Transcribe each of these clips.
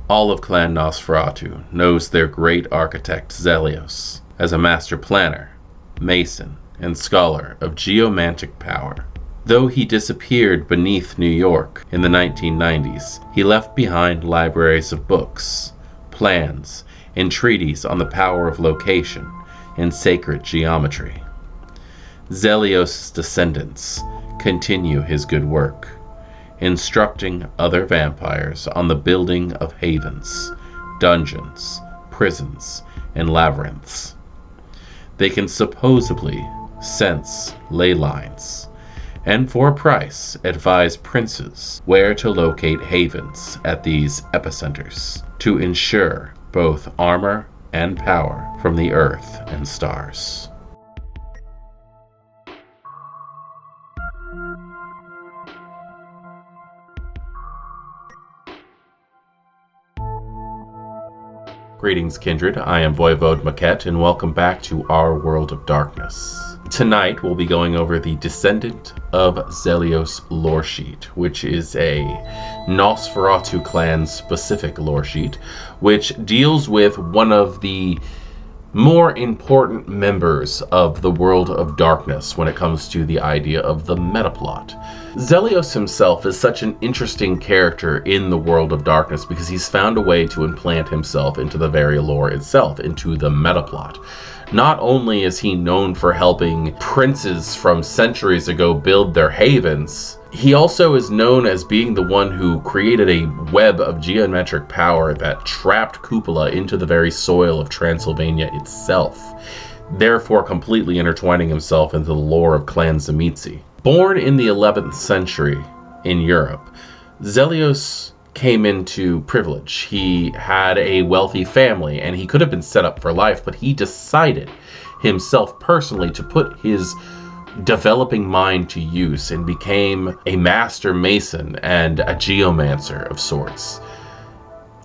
All of Clan Nosferatu knows their great architect Zelios as a master planner, mason, and scholar of geomantic power. Though he disappeared beneath New York in the 1990s, he left behind libraries of books, plans, and treatises on the power of location and sacred geometry. Zelios' descendants continue his good work, instructing other vampires on the building of havens, dungeons, prisons, and labyrinths. They can supposedly sense Leylines, and for a price advise princes where to locate havens at these epicenters to ensure both armor and power from the earth and stars. Greetings, Kindred. I am Voivode Maquette, and welcome back to our World of Darkness. Tonight, we'll be going over the Descendant of Zelios Loresheet, which is a Nosferatu clan-specific Loresheet, which deals with one of the more important members of the World of Darkness when it comes to the idea of the metaplot. Zelios himself is such an interesting character in the World of Darkness because he's found a way to implant himself into the very lore itself, into the metaplot. Not only is he known for helping princes from centuries ago build their havens, he also is known as being the one who created a web of geometric power that trapped Cupola into the very soil of Transylvania itself, therefore completely intertwining himself into the lore of Clan Tzimisce. Born in the 11th century in Europe, Zelios came into privilege. He had a wealthy family, and he could have been set up for life, but he decided himself personally to put his developing mind to use and became a master mason and a geomancer of sorts.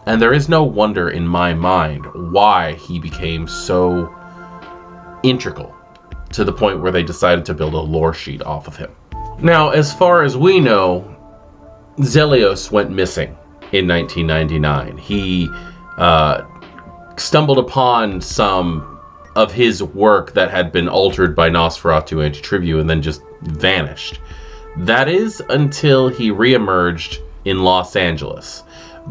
And there is no wonder in my mind why he became so integral to the point where they decided to build a lore sheet off of him. Now, as far as we know, Zelios went missing in 1999. He stumbled upon some of his work that had been altered by Nosferatu Antitribu and then just vanished. That is until he reemerged in Los Angeles,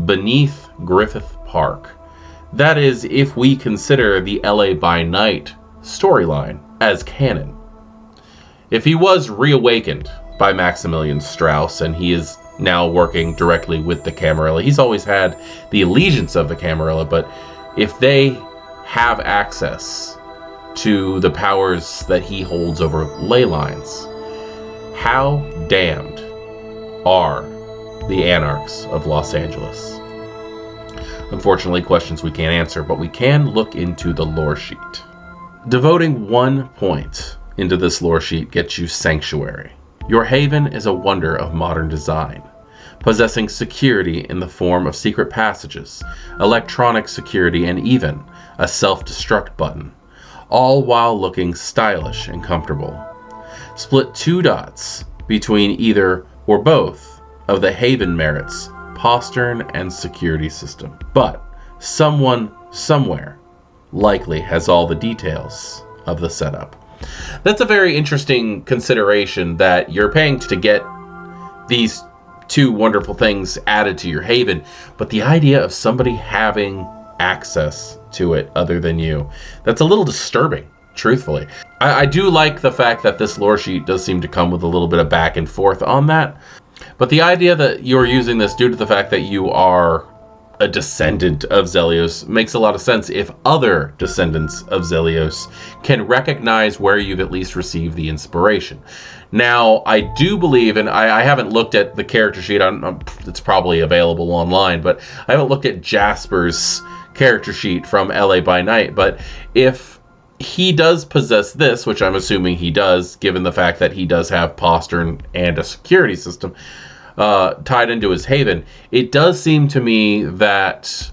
beneath Griffith Park. That is, if we consider the LA by Night storyline as canon. If he was reawakened by Maximilian Strauss and he is now working directly with the Camarilla, he's always had the allegiance of the Camarilla, but if they have access to the powers that he holds over Leylines, how damned are the Anarchs of Los Angeles? Unfortunately, questions we can't answer, but we can look into the lore sheet. Devoting 1 point into this lore sheet gets you Sanctuary. Your haven is a wonder of modern design, possessing security in the form of secret passages, electronic security, and even a self-destruct button, all while looking stylish and comfortable. Split 2 dots between either or both of the haven merits, postern and security system. But someone somewhere likely has all the details of the setup. That's a very interesting consideration, that you're paying to get these 2 wonderful things added to your haven, but the idea of somebody having access to it other than you, that's a little disturbing, truthfully. I do like the fact that this lore sheet does seem to come with a little bit of back and forth on that, but the idea that you're using this due to the fact that you are a descendant of Zelios makes a lot of sense if other descendants of Zelios can recognize where you've at least received the inspiration. Now, I do believe, and I haven't looked at the character sheet, it's probably available online, but I haven't looked at Jasper's character sheet from LA by Night, but if he does possess this, which I'm assuming he does, given the fact that he does have postern and a security system tied into his haven, it does seem to me that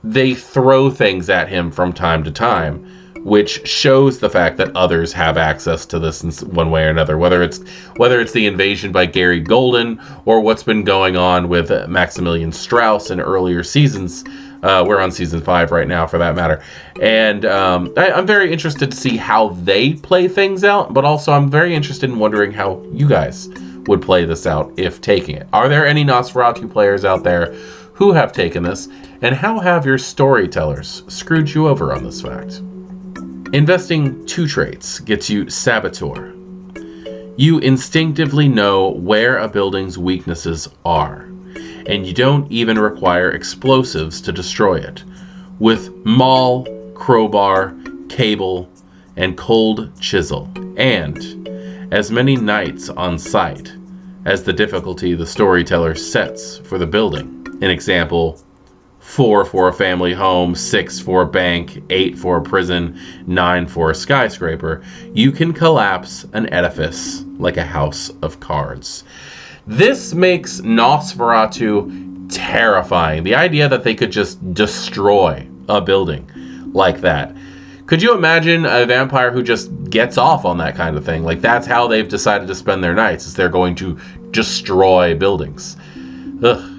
they throw things at him from time to time, which shows the fact that others have access to this in one way or another, whether it's the invasion by Gary Golden or what's been going on with Maximilian Strauss in earlier seasons. We're on season 5 right now, for that matter. And I'm very interested to see how they play things out, but also I'm very interested in wondering how you guys would play this out if taking it. Are there any Nosferatu players out there who have taken this, and how have your storytellers screwed you over on this fact? Investing 2 traits gets you Saboteur. You instinctively know where a building's weaknesses are, and you don't even require explosives to destroy it. With maul, crowbar, cable, and cold chisel, and as many knights on site as the difficulty the storyteller sets for the building. An example, 4 for a family home, 6 for a bank, 8 for a prison, 9 for a skyscraper. You can collapse an edifice like a house of cards. This makes Nosferatu terrifying. The idea that they could just destroy a building like that. Could you imagine a vampire who just gets off on that kind of thing? Like, that's how they've decided to spend their nights, is they're going to destroy buildings. Ugh.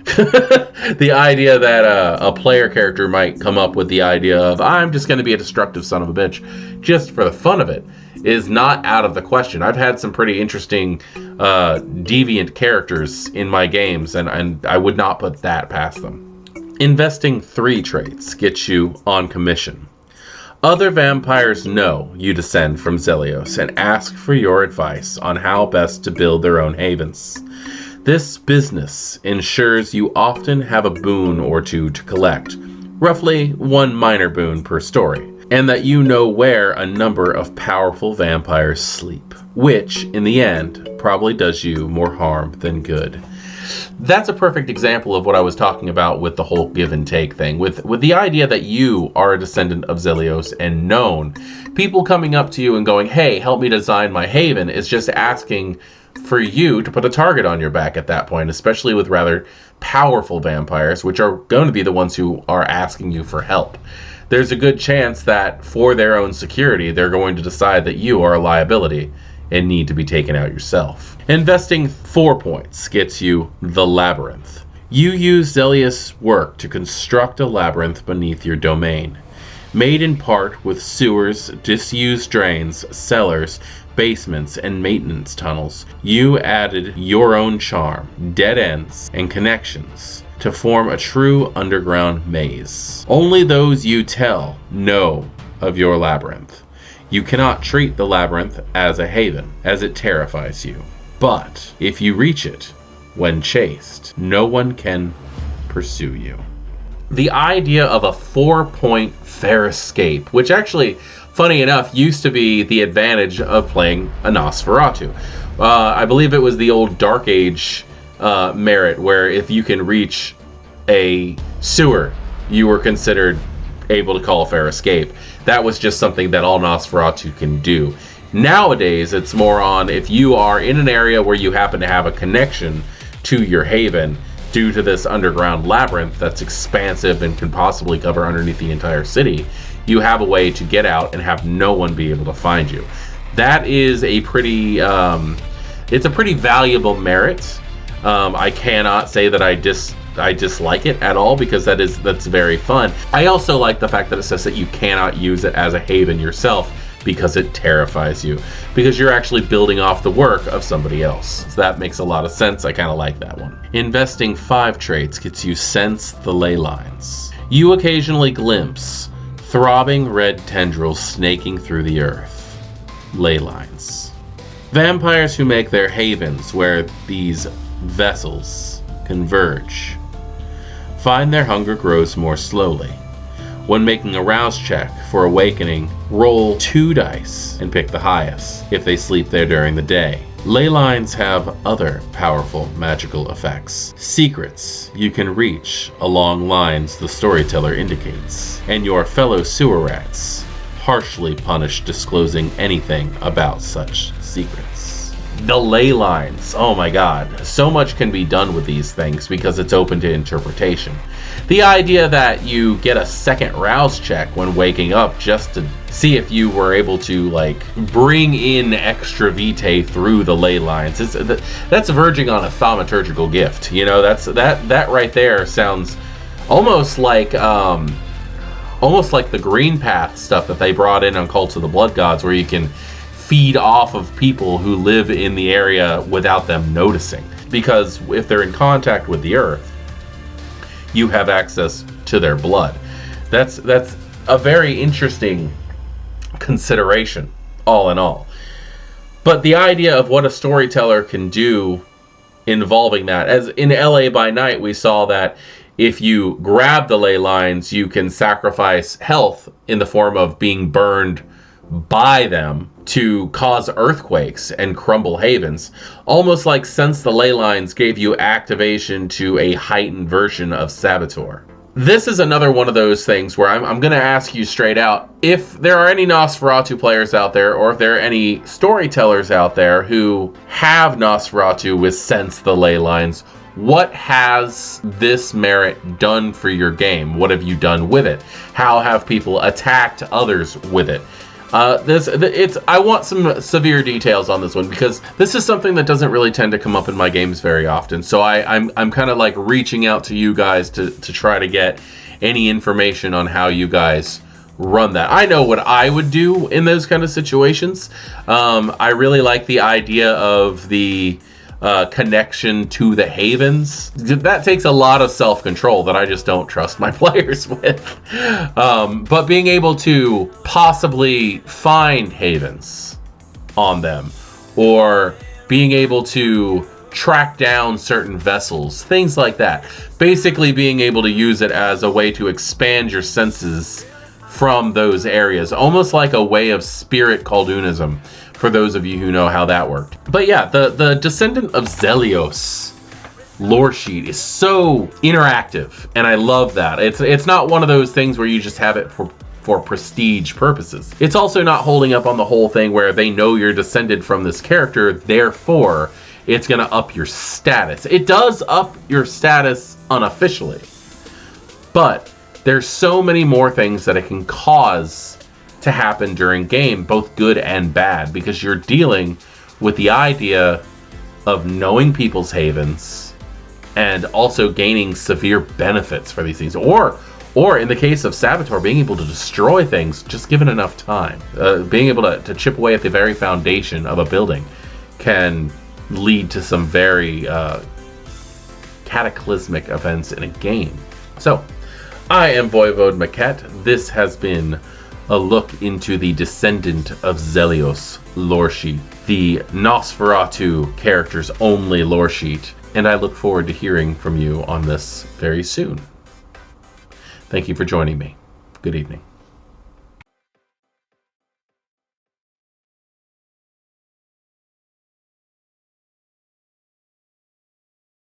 The idea that a player character might come up with the idea of, I'm just going to be a destructive son of a bitch just for the fun of it, is not out of the question. I've had some pretty interesting deviant characters in my games, and I would not put that past them. Investing 3 traits gets you on commission. Other vampires know you descend from Zelios and ask for your advice on how best to build their own havens. This business ensures you often have a boon or 2 to collect, roughly 1 minor boon per story, and that you know where a number of powerful vampires sleep, which, in the end, probably does you more harm than good. That's a perfect example of what I was talking about with the whole give and take thing. With the idea that you are a descendant of Zelios and known, people coming up to you and going, hey, help me design my haven, is just asking for you to put a target on your back at that point, especially with rather powerful vampires, which are going to be the ones who are asking you for help. There's a good chance that for their own security, they're going to decide that you are a liability and need to be taken out yourself. Investing 4 points gets you the Labyrinth. You use Zelios' work to construct a labyrinth beneath your domain. Made in part with sewers, disused drains, cellars, basements, and maintenance tunnels, you added your own charm, dead ends, and connections to form a true underground maze. Only those you tell know of your labyrinth. You cannot treat the labyrinth as a haven, as it terrifies you. But if you reach it, when chased, no one can pursue you. The idea of a 4-point fair escape, which actually, funny enough, used to be the advantage of playing a Nosferatu. I believe it was the old Dark Age merit, where if you can reach a sewer, you were considered able to call a fair escape. That was just something that all Nosferatu can do. Nowadays, it's more on if you are in an area where you happen to have a connection to your haven due to this underground labyrinth that's expansive and can possibly cover underneath the entire city, you have a way to get out and have no one be able to find you. That is a pretty, it's a pretty valuable merit. I cannot say that I dislike it at all, because that's very fun. I also like the fact that it says that you cannot use it as a haven yourself because it terrifies you, because you're actually building off the work of somebody else. So that makes a lot of sense. I kind of like that one. Investing 5 traits gets you Sense the Leylines. You occasionally glimpse throbbing red tendrils snaking through the earth. Leylines. Vampires who make their havens where these vessels converge find their hunger grows more slowly. When making a rouse check for awakening, roll 2 dice and pick the highest if they sleep there during the day. Leylines have other powerful magical effects. Secrets you can reach along lines the storyteller indicates, and your fellow sewer rats harshly punish disclosing anything about such secrets. The Leylines. Oh my god. So much can be done with these things because it's open to interpretation. The idea that you get a second rouse check when waking up just to see if you were able to like bring in extra vitae through the Leylines. That's verging on a thaumaturgical gift. You know, that right there sounds almost like the Green Path stuff that they brought in on Cults of the Blood Gods, where you can feed off of people who live in the area without them noticing. Because if they're in contact with the earth, you have access to their blood. That's a very interesting consideration, all in all. But the idea of what a storyteller can do involving that, as in LA by Night, we saw that if you grab the ley lines, you can sacrifice health in the form of being burned by them to cause earthquakes and crumble havens. Almost like Sense the Ley Lines gave you activation to a heightened version of Saboteur. This is another one of those things where I'm going to ask you straight out, if there are any Nosferatu players out there, or if there are any storytellers out there who have Nosferatu with Sense the Ley Lines, what has this merit done for your game? What have you done with it? How have people attacked others with it? I want some severe details on this one, because this is something that doesn't really tend to come up in my games very often. So I'm kind of like reaching out to you guys to try to get any information on how you guys run that. I know what I would do in those kind of situations. I really like the idea of the connection to the havens. That takes a lot of self-control that I just don't trust my players with. But being able to possibly find havens on them, or being able to track down certain vessels, things like that. Basically being able to use it as a way to expand your senses from those areas, almost like a way of spirit Khaldunnism, for those of you who know how that worked. But yeah, the Descendant of Zelios lore sheet is so interactive, and I love that. It's not one of those things where you just have it for prestige purposes. It's also not holding up on the whole thing where they know you're descended from this character, therefore it's gonna up your status. It does up your status unofficially, but there's so many more things that it can cause to happen during game, both good and bad, because you're dealing with the idea of knowing people's havens and also gaining severe benefits for these things, or in the case of Saboteur, being able to destroy things just given enough time. Being able to chip away at the very foundation of a building can lead to some very cataclysmic events in a game. So I am Voivode Maquette. This has been a look into the Descendant of Zelios lore sheet, the Nosferatu characters only lore sheet, and I look forward to hearing from you on this very soon. Thank you for joining me. Good evening.